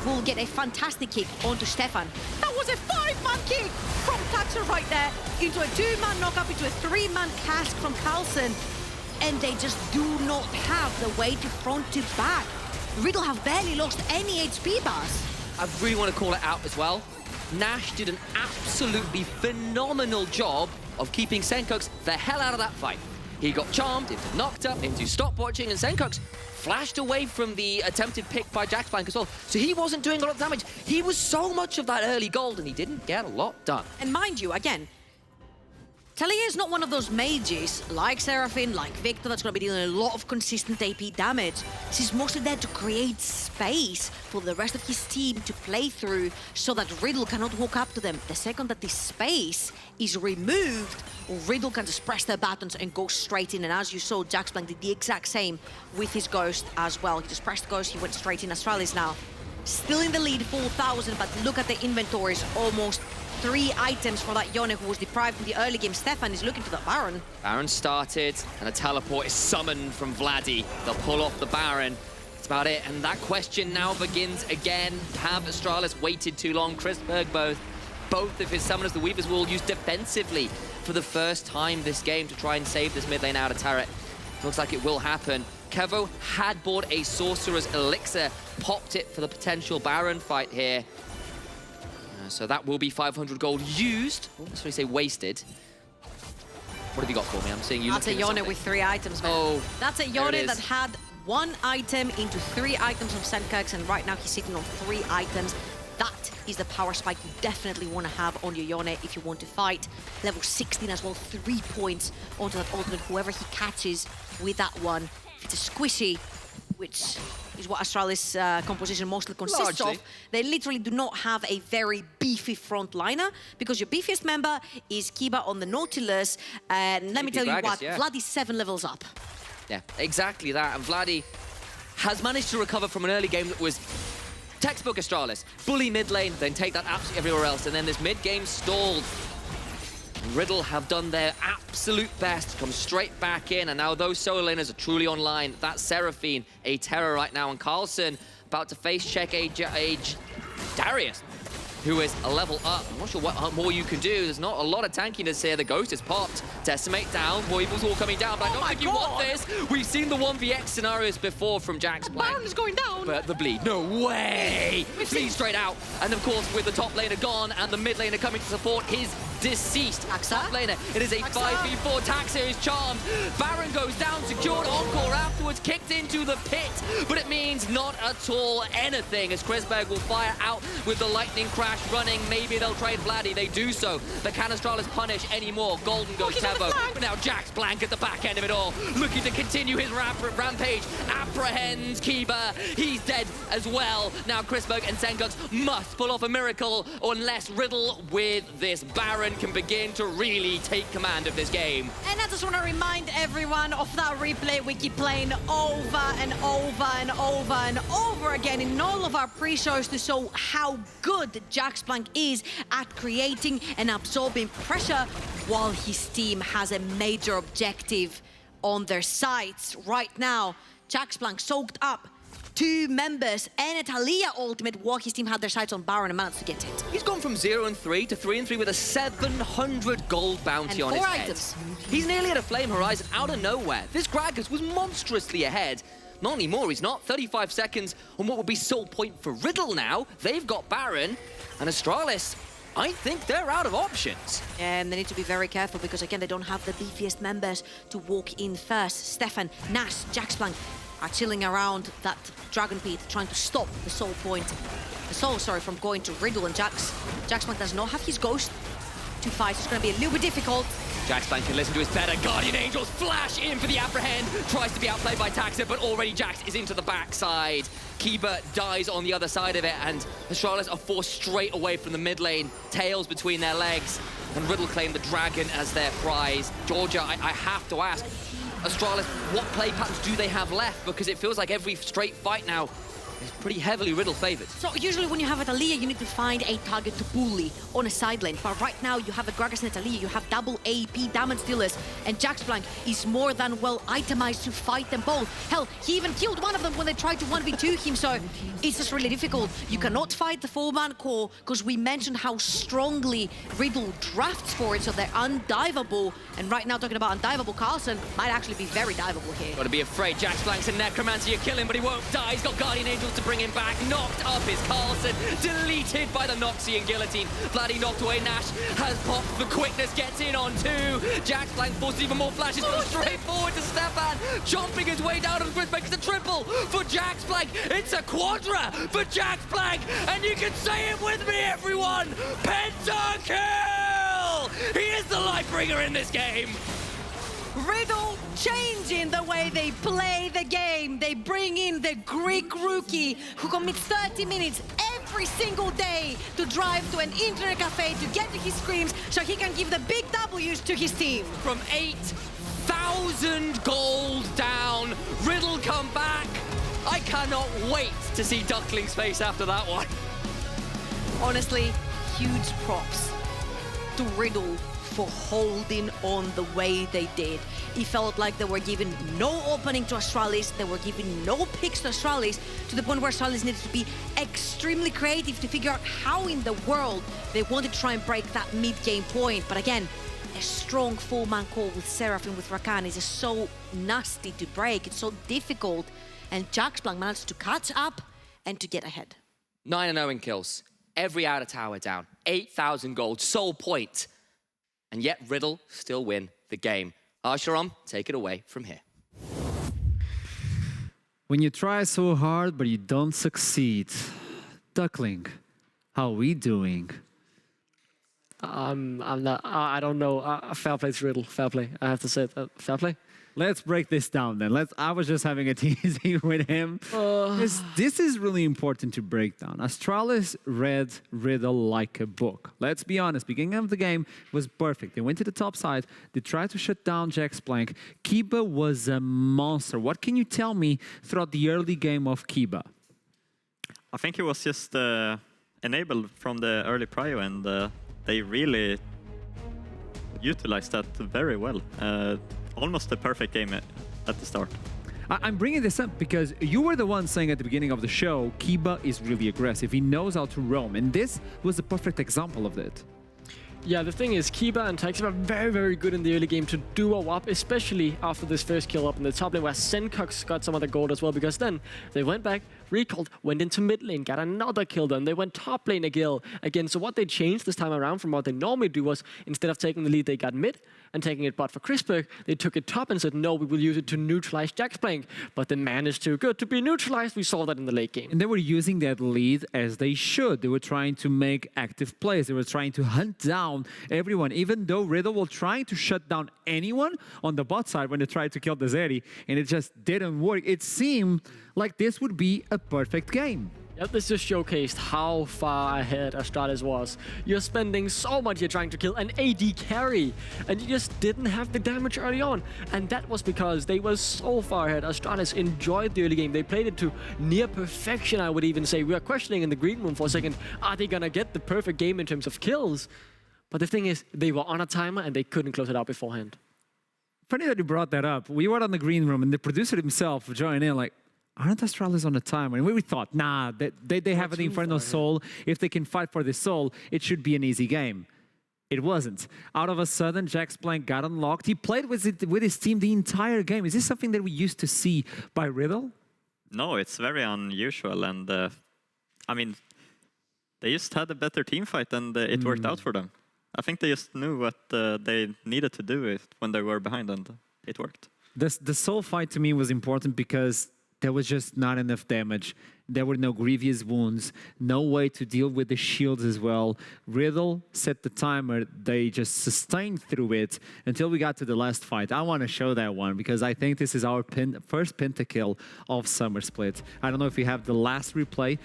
will get a fantastic kick onto Stefan. That was a 5-man kick from Taxa right there, into a 2-man knockup, into a 3-man cask from Carlson. And they just do not have the way to front to back. Riddle have barely lost any HP bars. I really want to call it out as well. Nash did an absolutely phenomenal job of keeping Senkax the hell out of that fight. He got charmed, into knocked up, into stopwatching, and Senkax flashed away from the attempted pick by Jaxplank as well. So he wasn't doing a lot of damage. He was so much of that early gold, and he didn't get a lot done. And mind you, again, Talia is not one of those mages like Seraphine, like Victor, that's going to be dealing a lot of consistent AP damage. She's mostly there to create space for the rest of his team to play through so that Riddle cannot walk up to them. The second that this space is removed, Riddle can just press their buttons and go straight in. And as you saw, Jaxplank did the exact same with his Ghost as well. He just pressed the Ghost, he went straight in. Astralis now still in the lead, 4,000, but look at the inventories, almost 3 items for that Yone who was deprived in the early game. Stefan is looking for the Baron. Baron started, and a teleport is summoned from Vladdy. They'll pull off the Baron. That's about it, and that question now begins again. Have Astralis waited too long? Chrisberg both of his summoners, the Weaver's Wall, used defensively for the first time this game to try and save this mid lane out of turret. Looks like it will happen. Kevo had bought a Sorcerer's Elixir, popped it for the potential Baron fight here. So that will be 500 gold used. I won't necessarily say wasted. What have you got for me? I'm seeing you. That's a Yone with 3 items, man. Oh, that's a Yone that had 1 item into 3 items from Senkax, and right now he's sitting on 3 items. That is the power spike you definitely want to have on your Yone if you want to fight. Level 16 as well, 3 points onto that ultimate, whoever he catches with that one. If it's a squishy, which is what Astralis composition mostly consists of, they literally do not have a very beefy frontliner, because your beefiest member is Kiba on the Nautilus, and let me tell you what, Vladdy's 7 levels up. Yeah, exactly that, and Vladdy has managed to recover from an early game that was textbook Astralis. Bully mid lane, then take that absolutely everywhere else, and then this mid game stalled. Riddle have done their absolute best to come straight back in, and now those solo laners are truly online. That's Seraphine, a terror right now, and Carlson about to face check a Darius, who is a level up. I'm not sure what more you can do. There's not a lot of tankiness here. The Ghost is popped. Decimate down. Weevil's all coming down, but I don't think you want this. We've seen the 1vx scenarios before from Jax Black. Baron is going down. But the bleed, no way! Bleed straight out. And of course, with the top laner gone and the mid laner coming to support his deceased top laner, it is a 5v4. Taxa is charmed. Baron goes down, secured encore afterwards, kicked into the pit, but it means not at all anything as Chrisberg will fire out with the lightning crash running. Maybe they'll trade Vladdy. They do so, but can Astralis punish anymore? Golden goes Tebo, but now Jax Blank at the back end of it all, looking to continue his rampage. Apprehends Kiba. He's dead as well. Now Chrisberg and Sengox must pull off a miracle, unless Riddle with this Baron can begin to really take command of this game. And I just want to remind everyone of that replay we keep playing over and over and over and over again in all of our pre-shows to show how good Jax Blank is at creating and absorbing pressure while his team has a major objective on their sides. Right now, Jax Blank soaked up 2 members and a Taliyah ultimate while his team had their sights on Baron and managed to get it. He's gone from 0-3 to 3-3 with a 700 gold bounty And on his 4 head. items. He's nearly at a Flame Horizon out of nowhere. This Gragas was monstrously ahead. Not anymore, he's not. 35 seconds on what would be sole point for Riddle now. They've got Baron, and Astralis, I think they're out of options. And they need to be very careful because, again, they don't have the beefiest members to walk in first. Stefan, Nash, Jax Blank are chilling around that Dragon Pit, trying to stop the soul point. The soul, sorry, from going to Riddle and Jax. Jax Blank does not have his Ghost to fight. It's going to be a little bit difficult. Jax Blank can listen to his better. Guardian Angels flash in for the apprehend. Tries to be outplayed by Taxa, but already Jax is into the backside. Kiba dies on the other side of it, and Astralis are forced straight away from the mid lane. Tails between their legs, and Riddle claim the dragon as their prize. Georgia, I have to ask, Astralis, what play patterns do they have left? Because it feels like every straight fight now is pretty heavily Riddle favored. So usually when you have a Taliyah, you need to find a target to bully on a side lane. But right now you have a Gragas and a Taliyah, you have double AP damage dealers, and Jax Blank is more than well itemized to fight them both. Hell, he even killed one of them when they tried to 1v2 him, so it's just really difficult. You cannot fight the 4-man core, because we mentioned how strongly Riddle drafts for it, so they're undiveable. And right now, talking about undiveable, Carlson might actually be very diveable here. Gotta be afraid. Jax Blank's a Necromancer, you kill him, but he won't die. He's got Guardian Angels to bring him back. Knocked up is Carlson, deleted by the Noxian Guillotine. Vladdy knocked away. Nash has popped. The quickness gets in on 2. Jax Blank forces even more flashes. Goes straight forward to Stefan, chomping his way down, and Chris makes a triple for Jax Blank. It's a quadra for Jax Blank, and you can say it with me, everyone. Pentakill! He is the Lightbringer in this game. Riddle changing the way they play the game. They bring in the Greek rookie who commits 30 minutes every single day to drive to an internet cafe to get to his screams so he can give the big W's to his team. From 8,000 gold down, Riddle come back. I cannot wait to see Duckling's face after that one. Honestly, huge props to Riddle for holding on the way they did. It felt like they were giving no opening to Astralis, they were giving no picks to Astralis, to the point where Astralis needed to be extremely creative to figure out how in the world they wanted to try and break that mid-game point. But again, a strong 4-man core with Seraphine, with Rakan is just so nasty to break. It's so difficult. And Jax Blank managed to catch up and to get ahead. 9-0 in kills. Every outer tower down. 8,000 gold. Sole point. And yet Riddle still win the game. Arsharam, take it away from here. When you try so hard, but you don't succeed. Duckling, how are we doing? I'm not. I don't know. Fair play to Riddle. Fair play. I have to say that. Fair play. Let's break this down then. I was just having a teasing with him. This is really important to break down. Astralis read Riddle like a book. Let's be honest, beginning of the game was perfect. They went to the top side. They tried to shut down Jax Blank. Kiba was a monster. What can you tell me throughout the early game of Kiba? I think he was just enabled from the early prio, and they really utilized that very well. Almost a perfect game at the start. I'm bringing this up because you were the one saying at the beginning of the show, Kiba is really aggressive. He knows how to roam, and this was a perfect example of it. Yeah, the thing is, Kiba and Taxi were very, very good in the early game to duo up, especially after this first kill up in the top lane, where Sencox got some of the gold as well, because then they went back, recalled, went into mid lane, got another kill done. They went top lane again. So what they changed this time around from what they normally do was, instead of taking the lead, they got mid and taking it bot for Chrisberg, they took it top and said, no, we will use it to neutralize Jaxplank. But the man is too good to be neutralized. We saw that in the late game. And they were using that lead as they should. They were trying to make active plays. They were trying to hunt down everyone, even though Riddle was trying to shut down anyone on the bot side when they tried to kill the Zeri, and it just didn't work. It seemed like this would be a perfect game. Yep, this just showcased how far ahead Astralis was. You're spending so much here trying to kill an AD carry, and you just didn't have the damage early on. And that was because they were so far ahead. Astralis enjoyed the early game. They played it to near perfection, I would even say. We were questioning in the green room for a second, are they gonna get the perfect game in terms of kills? But the thing is, they were on a timer and they couldn't close it out beforehand. Funny that you brought that up. We were on the green room, and the producer himself joined in like, aren't Astralis on a timer? And we thought, nah, they have an Infernal Soul. If they can fight for the soul, it should be an easy game. It wasn't. Out of a sudden, Jaxplank got unlocked. He played with his team the entire game. Is this something that we used to see by Riddle? No, it's very unusual. And I mean, they just had a better team fight and it worked out for them. I think they just knew what they needed to do when they were behind, and it worked. The soul fight to me was important because there was just not enough damage. There were no grievous wounds, no way to deal with the shields as well. Riddle set the timer. They just sustained through it until we got to the last fight. I want to show that one because I think this is our first pentakill of Summer Split. I don't know if you have the last replay.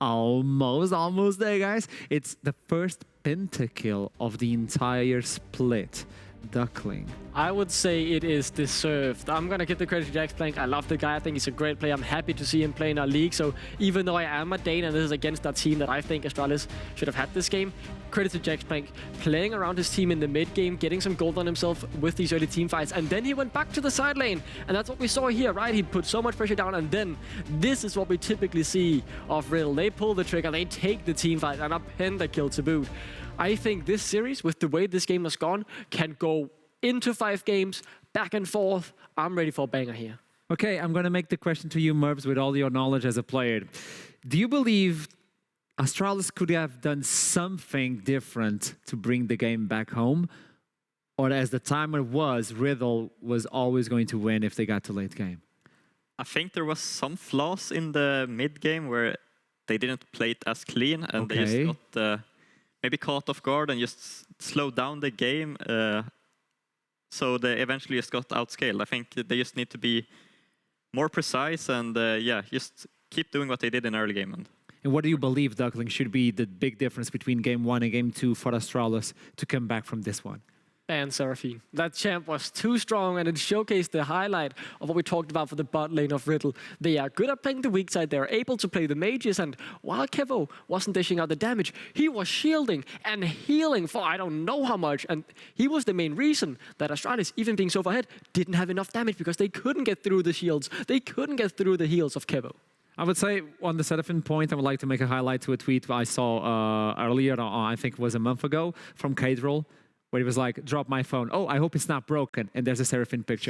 Almost there, guys. It's the first pentakill of the entire split. Duckling. I would say it is deserved. I'm going to give the credit to Jaxplank. I love the guy. I think he's a great player. I'm happy to see him play in our league. So even though I am a Dane and this is against that team that I think Astralis should have had this game, credit to Jaxplank playing around his team in the mid game, getting some gold on himself with these early team fights. And then he went back to the side lane. And that's what we saw here, right? He put so much pressure down. And then this is what we typically see of Riddle. They pull the trigger. They take the team fight and a pentakill to boot. I think this series, with the way this game has gone, can go into 5 games, back and forth. I'm ready for a banger here. Okay, I'm going to make the question to you, Mervs, with all your knowledge as a player. Do you believe Astralis could have done something different to bring the game back home? Or as the timer was, Riddle was always going to win if they got to late game? I think there was some flaws in the mid game where they didn't play it as clean and they just got maybe caught off guard and just slowed down the game. So they eventually just got outscaled. I think they just need to be more precise and yeah, just keep doing what they did in early game. And what do you believe, Duckling, should be the big difference between game 1 and game 2 for Astralis to come back from this one? And Seraphine. That champ was too strong, and it showcased the highlight of what we talked about for the bot lane of Riddle. They are good at playing the weak side. They're able to play the mages, and while Kevo wasn't dishing out the damage, he was shielding and healing for I don't know how much. And he was the main reason that Astralis, even being so far ahead, didn't have enough damage because they couldn't get through the shields. They couldn't get through the heals of Kevo. I would say on the Seraphine point, I would like to make a highlight to a tweet I saw earlier, I think it was a month ago, from Cadril, where he was like, drop my phone. Oh, I hope it's not broken. And there's a Seraphine picture.